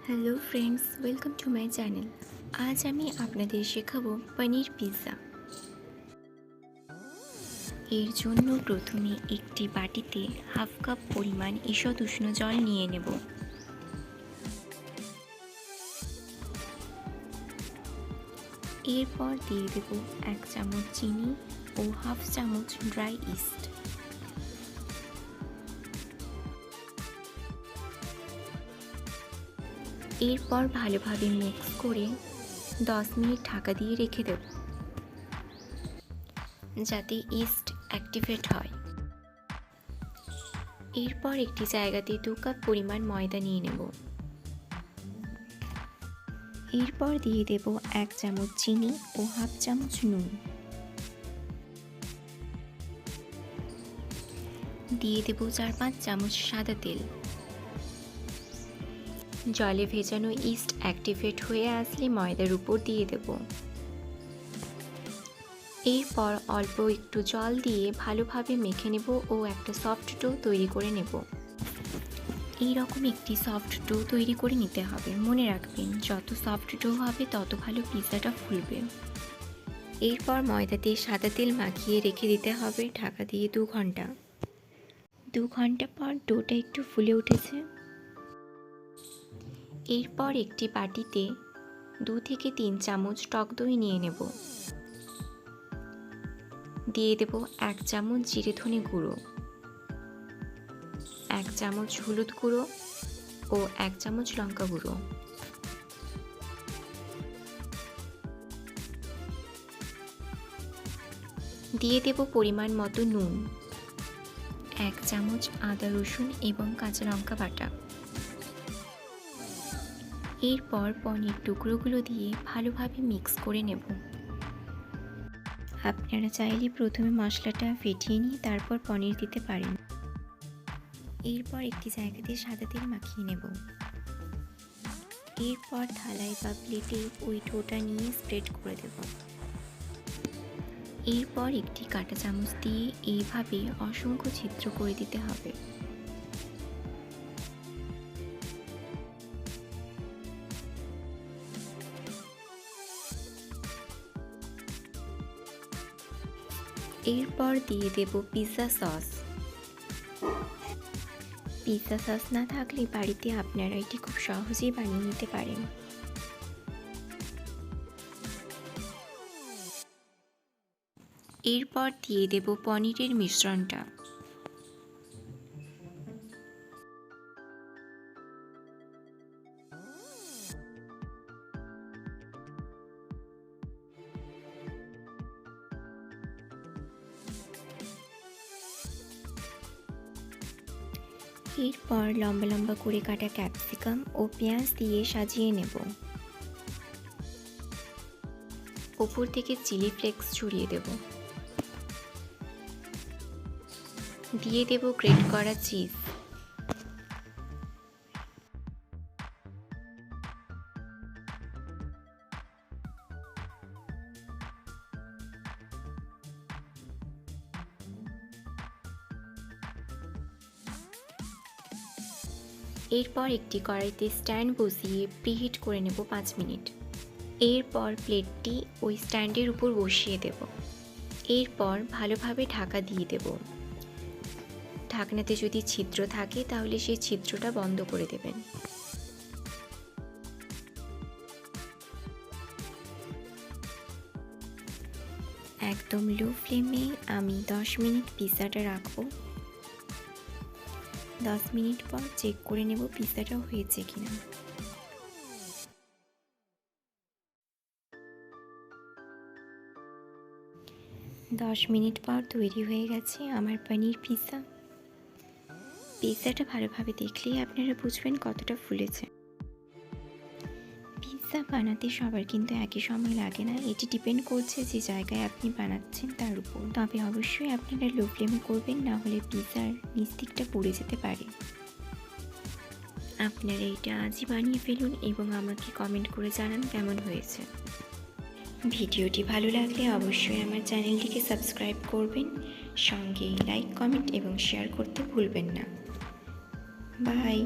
Hello friends, welcome to my channel. আজ আমি আপনাদের শেখাবো পনির পিৎজা। এর জন্য প্রথমে একটি বাটিতে হাফ কাপ পরিমাণ ঈষৎ উষ্ণ জল নিয়ে নেব। এরপর দিয়ে দেব 1 চামচ চিনি ও হাফ চামচ ড্রাই ইস্ট। এরপর ভালোভাবে মিক্স করে 10 মিনিট ঢাকা দিয়ে রেখে দেব, যাতে ইস্ট অ্যাক্টিভেট হয়। এরপর একটি জায়গাতে 2 কাপ পরিমাণ ময়দা নিয়ে নেব। এরপর দিয়ে দেব 1 চামচ চিনি ও হাফ চামচ নুন। দিয়ে দেব 4-5 চামচ সাদা তেল। জলে ভেজানো ইস্ট অ্যাক্টিভেট হয়ে আসলে ময়দার উপর দিয়ে দেব। এরপর অল্প একটু জল দিয়ে ভালোভাবে মেখে নেব ও একটা সফট ডো তৈরি করে নেব। এইরকম একটি সফট ডো তৈরি করে নিতে হবে। মনে রাখবেন, যত সফট ডো হবে তত ভালো পিৎজাটা ফুলবে। এরপর ময়দাতে সাদা তেল মাখিয়ে রেখে দিতে হবে ঢাকা দিয়ে 2 ঘন্টা। 2 ঘন্টা পর ডোটা একটু ফুলে উঠেছে। এরপর একটি বাটিতে 2 থেকে 3 চামচ টক দই নিয়ে নেব। দিয়ে দেব 1 চামচ জিরে ধনে গুঁড়ো, 1 চামচ হলুদ গুঁড়ো ও 1 চামচ লঙ্কা গুঁড়ো। দিয়ে দেব পরিমাণ মতো নুন, 1 চামচ আদা রসুন এবং কাঁচা লঙ্কা বাটা। এরপর পনির টুকরোগুলো দিয়ে ভালোভাবে মিক্স করে নেব। আপনারা চাইলে প্রথমে মশলাটা ফেটিয়ে নিয়ে তারপর পনির দিতে পারেন। এরপর একটি জায়গাতে সাদা তেল মাখিয়ে নেব। এরপর থালায় বা প্লেটে ওই ডোটা নিয়ে স্প্রেড করে দেব। এরপর একটি কাঁটা চামচ দিয়ে এইভাবে অসংখ্য ছিদ্র করে দিতে হবে। এরপর দিয়ে দেব পিৎজা সস। পিৎজা সস না থাকলে বাড়িতে আপনারা এটি খুব সহজেই বানিয়ে নিতে পারেন। এরপর দিয়ে দেব পনিরের মিশ্রণটা। এরপর লম্বা লম্বা করে কাটা ক্যাপসিকাম ও পেঁয়াজ দিয়ে সাজিয়ে নেব। উপর থেকে চিলি ফ্লেক্স ছড়িয়ে দেব। দিয়ে দেব গ্রেট করা চিজ। এরপর একটি কড়াইতে স্ট্যান্ড বসিয়ে প্রিহিট করে নেব 5 মিনিট। এরপর প্লেটটি ওই স্ট্যান্ডের উপর বসিয়ে দেব। এরপর ভালোভাবে ঢাকা দিয়ে দেব। ঢাকনাতে যদি ছিদ্র থাকে তাহলে সেই ছিদ্রটা বন্ধ করে দেবেন। একদম লো ফ্লেমে আমি 10 মিনিট পিৎজাটা রাখবো। 10 মিনিট পর চেক করে নেব পিৎজাটা হয়েছে কিনা। 10 মিনিট পর তৈরি হয়ে গেছে আমার পনির পিৎজা। পিৎজাটা ভালোভাবে দেখলেই আপনারা বুঝবেন কতটা ফুলেছে। পিৎজা বানাতে সবার কিন্তু একই সময় লাগে না, এটি ডিপেন্ড করছে যে জায়গায় আপনি বানাচ্ছেন তার উপর। তবে অবশ্যই আপনারা লো ফ্লেমে করবেন, না হলে পিৎজার নিচ দিকটা পুড়ে যেতে পারে। আপনারা এটা আজই বানিয়ে ফেলুন এবং আমাকে কমেন্ট করে জানান কেমন হয়েছে। ভিডিওটি ভালো লাগলে অবশ্যই আমার চ্যানেলটিকে সাবস্ক্রাইব করবেন, সঙ্গে লাইক, কমেন্ট এবং শেয়ার করতে ভুলবেন না। বাই।